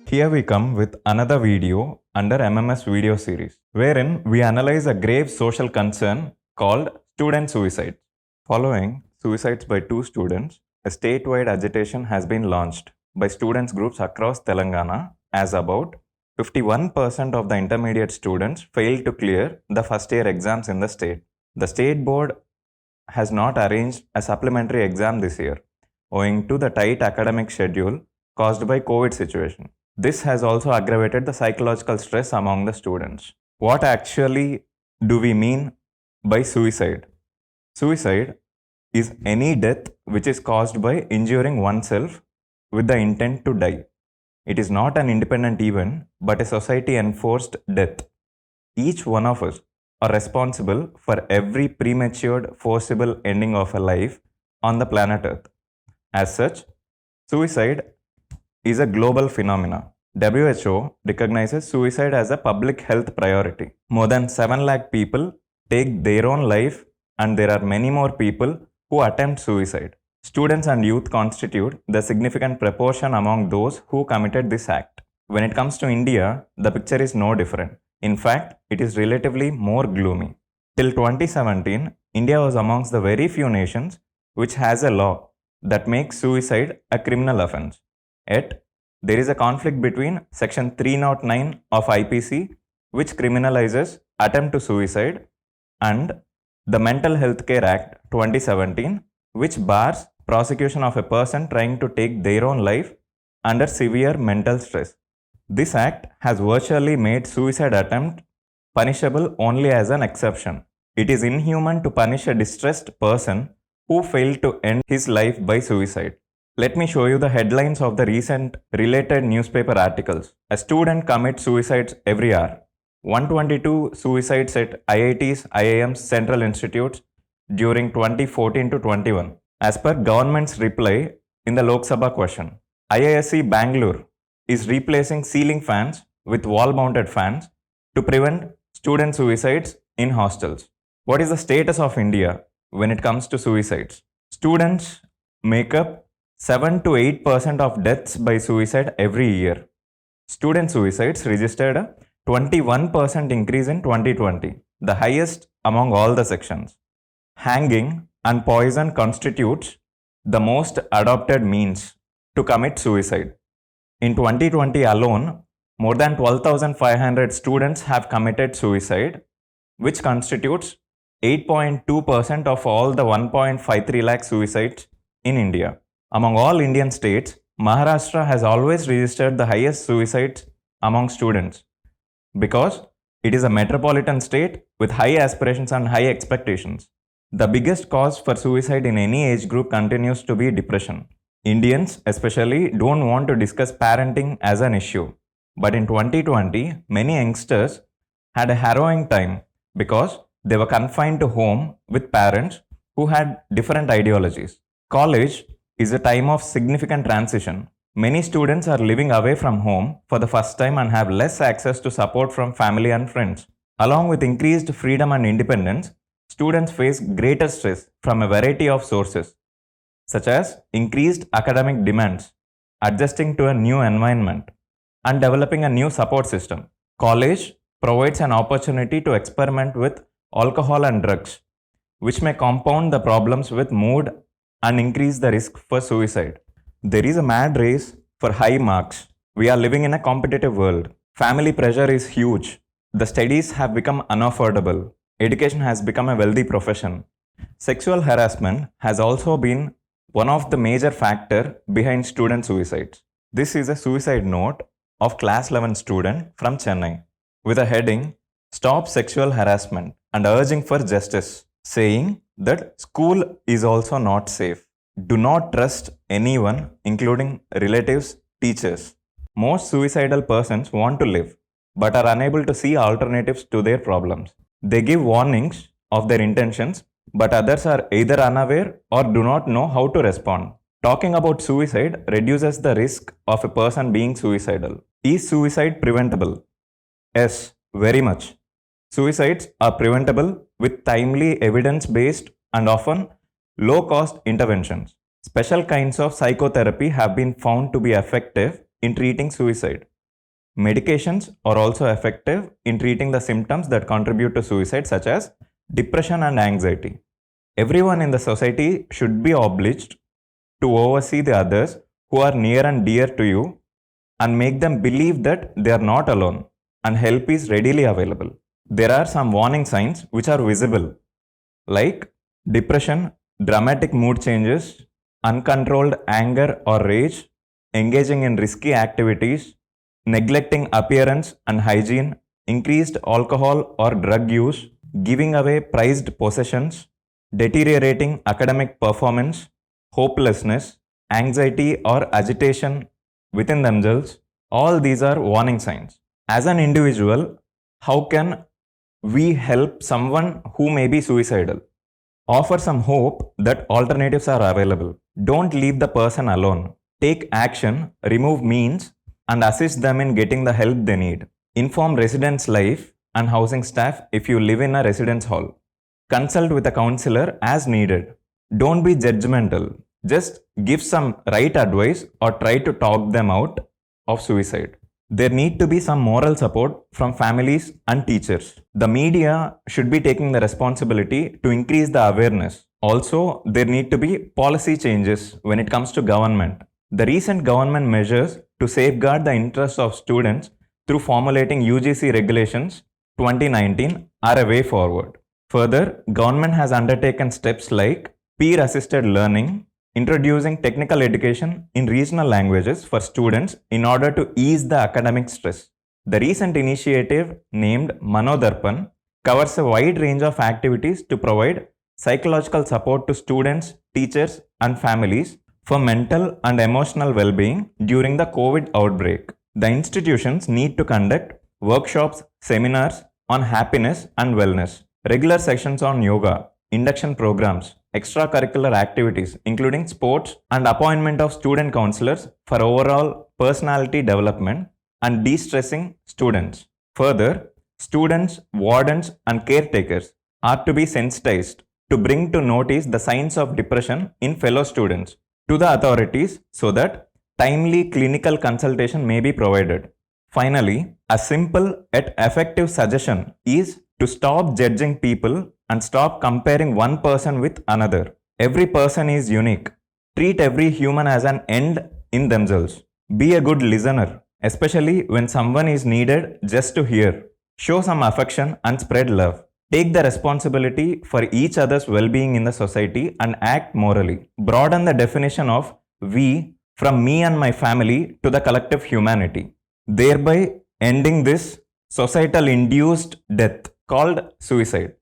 Here we come with another video under MMS video series, wherein we analyze a grave social concern called student suicide. Following suicides by two students, a statewide agitation has been launched by students groups across Telangana, as about 51% of the intermediate students failed to clear the first year exams in the state. The state board has not arranged a supplementary exam this year, owing to the tight academic schedule caused by COVID situation. This has also aggravated the psychological stress among the students. What actually do we mean by suicide? Suicide is any death which is caused by injuring oneself with the intent to die. It is not an independent event, but a society-enforced death. Each one of us are responsible for every prematured, forcible ending of a life on the planet Earth. As such, suicide is a global phenomenon. WHO recognizes suicide as a public health priority. More than 7 lakh people take their own life, and there are many more people who attempt suicide. Students and youth constitute the significant proportion among those who committed this act. When it comes to India, the picture is no different. In fact, it is relatively more gloomy. Till 2017, India was amongst the very few nations which has a law that makes suicide a criminal offense. Yet, there is a conflict between Section 309 of IPC, which criminalizes attempt to suicide, and the Mental Health Care Act 2017, which bars prosecution of a person trying to take their own life under severe mental stress. This act has virtually made suicide attempt punishable only as an exception. It is inhuman to punish a distressed person who failed to end his life by suicide. Let me show you the headlines of the recent related newspaper articles. A student commits suicides every hour. 122 suicides at IITs, IIMs, Central Institutes during 2014 to 21. As per government's reply in the Lok Sabha question, IISc Bangalore is replacing ceiling fans with wall-mounted fans to prevent student suicides in hostels. What is the status of India when it comes to suicides? Students make up 7 to 8% of deaths by suicide every year. Student suicides registered a 21% increase in 2020, the highest among all the sections. Hanging and poison constitutes the most adopted means to commit suicide. In 2020 alone, more than 12,500 students have committed suicide, which constitutes 8.2% of all the 1.53 lakh suicides in India. Among all Indian states, Maharashtra has always registered the highest suicides among students because it is a metropolitan state with high aspirations and high expectations. The biggest cause for suicide in any age group continues to be depression. Indians especially don't want to discuss parenting as an issue. But in 2020, many youngsters had a harrowing time because they were confined to home with parents who had different ideologies. College is a time of significant transition. Many students are living away from home for the first time and have less access to support from family and friends. Along with increased freedom and independence, students face greater stress from a variety of sources, such as increased academic demands, adjusting to a new environment, and developing a new support system. College provides an opportunity to experiment with alcohol and drugs, which may compound the problems with mood and increase the risk for suicide. There is a mad race for high marks. We are living in a competitive world. Family pressure is huge. The studies have become unaffordable. Education has become a wealthy profession. Sexual harassment has also been one of the major factors behind student suicides. This is a suicide note of class 11 student from Chennai with a heading, "Stop Sexual Harassment," and urging for justice, saying that school is also not safe. Do not trust anyone, including relatives, teachers. Most suicidal persons want to live, but are unable to see alternatives to their problems. They give warnings of their intentions, but others are either unaware or do not know how to respond. Talking about suicide reduces the risk of a person being suicidal. Is suicide preventable? Yes, very much. Suicides are preventable with timely evidence-based and often low-cost interventions. Special kinds of psychotherapy have been found to be effective in treating suicide. Medications are also effective in treating the symptoms that contribute to suicide, such as depression and anxiety. Everyone in the society should be obliged to oversee the others who are near and dear to you and make them believe that they are not alone and help is readily available. There are some warning signs which are visible, like depression, dramatic mood changes, uncontrolled anger or rage, engaging in risky activities, neglecting appearance and hygiene, increased alcohol or drug use, giving away prized possessions, deteriorating academic performance, hopelessness, anxiety or agitation within themselves. All these are warning signs. As an individual, how can we help someone who may be suicidal? Offer some hope that alternatives are available. Don't leave the person alone. Take action, remove means, and assist them in getting the help they need. Inform residents' life and housing staff if you live in a residence hall. Consult with a counselor as needed. Don't be judgmental. Just give some right advice or try to talk them out of suicide. There need to be some moral support from families and teachers. The media should be taking the responsibility to increase the awareness. Also, there need to be policy changes when it comes to government. The recent government measures to safeguard the interests of students through formulating UGC regulations 2019 are a way forward. Further, government has undertaken steps like peer-assisted learning, introducing technical education in regional languages for students in order to ease the academic stress. The recent initiative named Manodarpan covers a wide range of activities to provide psychological support to students, teachers, and families for mental and emotional well-being during the COVID outbreak. The institutions need to conduct workshops, seminars on happiness and wellness, regular sessions on yoga, induction programs, extracurricular activities including sports, and appointment of student counselors for overall personality development and de-stressing students. Further, students, wardens, and caretakers are to be sensitized to bring to notice the signs of depression in fellow students to the authorities so that timely clinical consultation may be provided. Finally, a simple yet effective suggestion is to stop judging people and stop comparing one person with another. Every person is unique. Treat every human as an end in themselves. Be a good listener, especially when someone is needed just to hear. Show some affection and spread love. Take the responsibility for each other's well-being in the society and act morally. Broaden the definition of we from me and my family to the collective humanity, thereby ending this societal induced death called suicide.